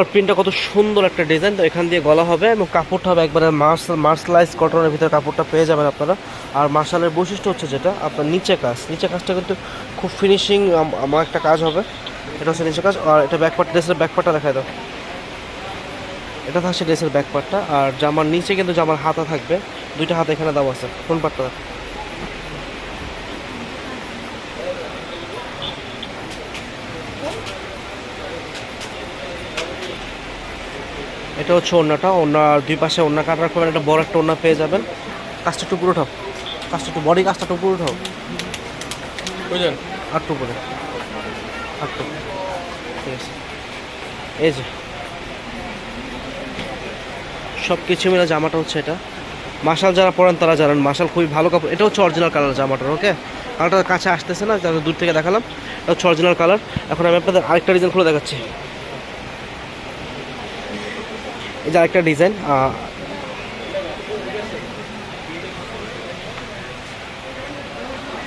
প্রিন্টটা কত সুন্দর একটা ডিজাইন, তো এখান দিয়ে গলা হবে এবং কাপড়টা হবে একবারে মার্সলাইজ কটনের ভিতরে কাপড়টা পেয়ে যাবেন আপনারা। আর মার্শালের বৈশিষ্ট্য হচ্ছে যেটা আপনার নিচে কাজটা কিন্তু খুব ফিনিশিং আমার একটা কাজ হবে। এটা হচ্ছে নিচে কাজ। আর এটা ব্যাকপার্ট, ড্রেসের ব্যাকপার্টটা দেখায় দাও। এটা থাকছে ড্রেসের ব্যাকপার্টটা। আর জামার নিচে কিন্তু জামার হাতা থাকবে, দুইটা হাতা এখানে দেওয়া আছে। কোন পার্টটা? এটা হচ্ছে ওড়নাটা, ওড়নার দুই পাশে ওড়না কাটার করবেন, একটা বড় একটা ওড়না পেয়ে যাবেন। কাজটা একটু পুরো উঠাও, কাজটা একটু বডি কাজটা একটু পুরো উঠাও, বুঝলেন? আটটু করে আটটু, ঠিক আছে। এই যে সব কিছু মিলে জামাটা হচ্ছে এটা। মাশাল যারা পরেন তারা জানেন, মাশাল খুবই ভালো কাপড়। এটা হচ্ছে অরিজিনাল কালার জামাটার। ওকে, কালারটা কাছে আসতেছে না, তাহলে দূর থেকে দেখালাম। এটা হচ্ছে অরিজিনাল কালার। এখন আমি আপনাদের আরেকটা ডিজাইন খুলে দেখাচ্ছি। এই যে আরেকটা ডিজাইন,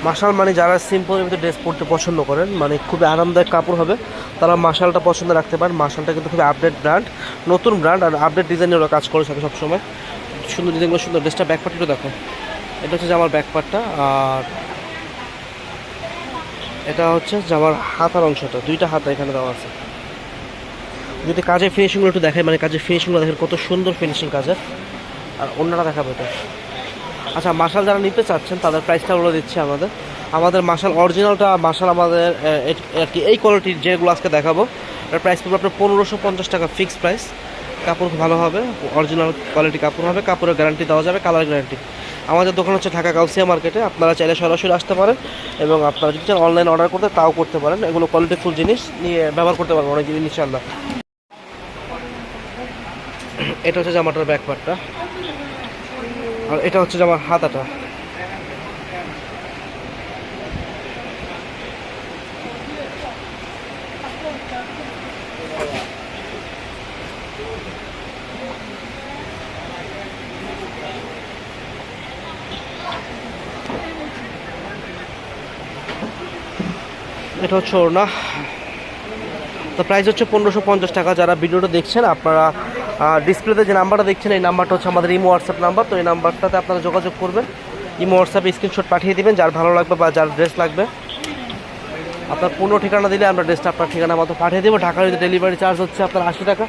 মাশাল মানে যারা সিম্পলের ভিতরে ড্রেস পরতে পছন্দ করেন, মানে খুবই আরামদায়ক কাপড় হবে, তারা মাশালটা পছন্দ রাখতে পারেন। মাশালটা কিন্তু খুবই আপডেট ব্র্যান্ড, নতুন ব্র্যান্ড, আর আপডেট ডিজাইনের ওরা কাজ করে থাকে সবসময়। সুন্দর ডিজাইনগুলো সুন্দর। ড্রেসটা ব্যাকপার্ট একটু দেখো। এটা হচ্ছে জামার ব্যাকপার্টটা। আর এটা হচ্ছে জামার হাতার অংশটা, দুইটা হাতা এখানে দেওয়া আছে। যদি কাজের ফিনিশিংগুলো একটু দেখায়, মানে কাজের ফিনিশিংগুলো দেখেন কত সুন্দর ফিনিশিং কাজের। আর অন্যটা দেখাবো এটা। আচ্ছা, মাশাল যারা নিতে চাচ্ছেন তাদের প্রাইসটা বলে দিচ্ছি। আমাদের মাশাল অরিজিনালটা, মাশাল আমাদের আর কি এই কোয়ালিটির যেগুলো আজকে দেখাবো, এর প্রাইস পড়বে আপনার 1550 টাকা ফিক্সড প্রাইস। কাপড় ভালো হবে, অরিজিনাল কোয়ালিটি কাপড় হবে, কাপড়ের গ্যারান্টি দেওয়া যাবে, কালার গ্যারান্টি। আমাদের দোকান হচ্ছে ঢাকা গাউসিয়া মার্কেটে। আপনারা চাইলে সরাসরি আসতে পারেন এবং আপনারা যদি চান অনলাইন অর্ডার করতে তাও করতে পারেন। এগুলো কোয়ালিটিফুল জিনিস, নিয়ে ব্যবহার করতে পারবেন অনেক দিন ইনশাআল্লাহ। এটা হচ্ছে জামাটার ব্যাক পার্টটা। আর এটা হচ্ছে জামার হাতাটা। এটা হচ্ছে ওড়না। তো প্রাইস হচ্ছে 1550 টাকা। যারা ভিডিওটা দেখছেন আপনারা ডিসপ্লেতে যে নাম্বারটা দেখছেন, এই নাম্বারটা হচ্ছে আমাদের ইমো হোয়াটসঅ্যাপ নাম্বার। তো এই নাম্বারটাতে আপনারা যোগাযোগ করবেন, ইমো হোয়াটসঅ্যাপে স্ক্রিনশট পাঠিয়ে দিবেন যার ভালো লাগবে বা যার ড্রেস লাগবে। আপনার পূর্ণ ঠিকানা দিলে আমরা ড্রেসটা আপনার ঠিকানা মতো পাঠিয়ে দেবো। ঢাকার ভিতরে ডেলিভারি চার্জ হচ্ছে আপনার 80 টাকা,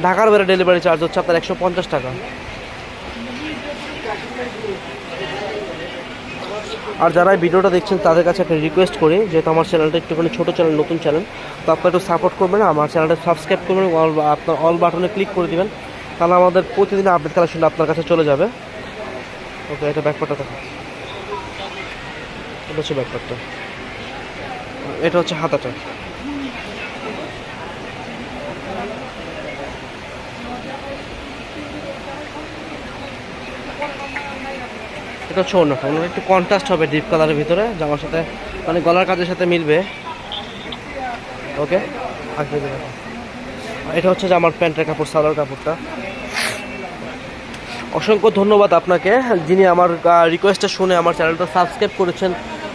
ঢাকার বাইরে ডেলিভারি চার্জ হচ্ছে আপনার 150 টাকা। আর যারা এই ভিডিওটা দেখছেন তাদের কাছে একটা রিকোয়েস্ট করি, যেহেতু আমার চ্যানেলটা একটুখানি ছোটো চ্যানেল, নতুন চ্যানেল, তো আপনারা একটু সাপোর্ট করবেন, আমার চ্যানেলটা সাবস্ক্রাইব করবেন, আপনার অল বাটনে ক্লিক করে দিবেন, তাহলে আমাদের প্রতিদিন আপডেট কালেকশনটা আপনার কাছে চলে যাবে। ওকে, এটা ব্যাকপার্টটা দেখো। এটা হচ্ছে ব্যাকপার্টটা, এটা হচ্ছে হাতাটা। এটা হচ্ছে অন্যটা, অন্য একটু কন্ট্রাস্ট হবে ডিপ কালারের ভিতরে, জামার সাথে মানে গলার কাজের সাথে মিলবে। ওকে, এটা হচ্ছে জামার প্যান্টের কাপড়, সালোয়ার কাপড়টা। অসংখ্য ধন্যবাদ আপনাকে, যিনি আমার রিকোয়েস্টটা শুনে আমার চ্যানেলটা সাবস্ক্রাইব করেছেন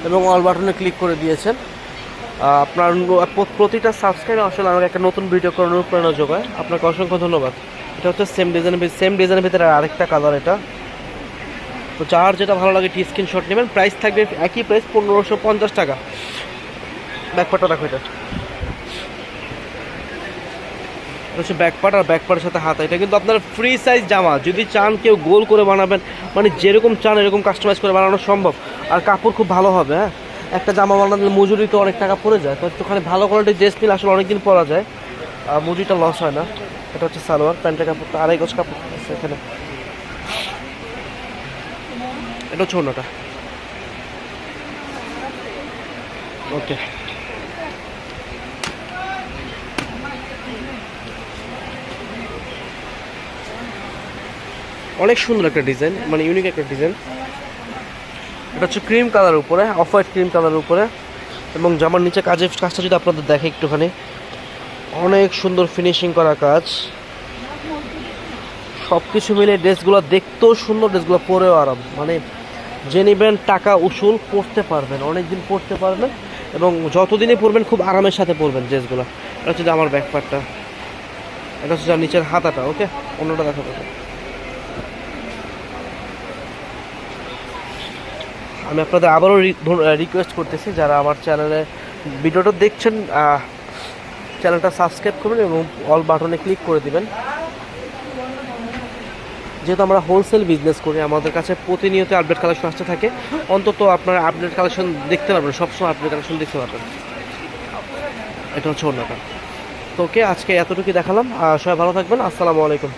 এবং অল বাটনে ক্লিক করে দিয়েছেন। আপনার প্রতিটা সাবস্ক্রাইব আসলে আমাকে একটা নতুন ভিডিও করার অনুপ্রেরণা যোগায়। আপনাকে অসংখ্য ধন্যবাদ। এটা হচ্ছে সেম ডিজাইনের ভিতরে আরেকটা কালার এটা। তো যার যেটা ভালো লাগে স্ক্রিনশট নেবেন। প্রাইস থাকবে একই প্রাইস, 1550 টাকা। ব্যাকপার্টটা রাখো। এটা হচ্ছে ব্যাকপার্ট, আর ব্যাকপার্টের সাথে হাতা। এটা কিন্তু আপনার ফ্রি সাইজ জামা, যদি চান কেউ গোল করে বানাবেন, মানে যেরকম চান এরকম কাস্টমাইজ করে বানানো সম্ভব। আর কাপড় খুব ভালো হবে। হ্যাঁ, একটা জামা বানালে মজুরি তো অনেক টাকা পড়ে যায়, তো একটুখানি ভালো কোয়ালিটির ড্রেস নিলে আসলে অনেকদিন পরা যায়, মজুরিটা লস হয় না। এটা হচ্ছে সালোয়ার, প্যান্টের কাপড়টা আড়াই গজ কাপড় আছে এখানে। এটা হচ্ছে অন্যটা। ওকে, অনেক সুন্দর একটা ডিজাইন, মানে ইউনিক একটা ডিজাইন। এটা হচ্ছে ক্রিম কালার উপরে, অফ হোয়াইট ক্রিম কালার উপরে, এবং জামার নিচে কাজটা যদি আপনাদের দেখে একটুখানি, অনেক সুন্দর ফিনিশিং করা কাজ। সব কিছু মিলে ড্রেসগুলো দেখতেও সুন্দর, ড্রেসগুলো পরেও আরাম। মানে যে নেবেন টাকা উসুল, পরতে পারবেন, অনেক দিন পরতে পারবেন এবং যতদিনই পরবেন খুব আরামের সাথে পরবেন ড্রেসগুলো। এটা হচ্ছে আমার ব্যাকপার্টটা। এটা হচ্ছে যার নিচের হাতাটা। ওকে, অন্যটা দেখাবো। আমি আপনাদের আবারও রিকোয়েস্ট করতেছি, যারা আমার চ্যানেলে ভিডিওটা দেখছেন চ্যানেলটা সাবস্ক্রাইব করবেন এবং অল বাটনে ক্লিক করে দিবেন। যেহেতু আমরা হোলসেল বিজনেস করি, আমাদের কাছে প্রতিনিয়ত আপডেট কালেকশন আসতে থাকে। অন্তত আপনারা আপডেট কালেকশন দেখতে পারবেন, সবসময় আপডেট কালেকশন দেখতে পারবেন। এটা হচ্ছে অন্যটা। তো ওকে, আজকে এতটুকু দেখালাম। সবাই ভালো থাকবেন। আসসালামু আলাইকুম।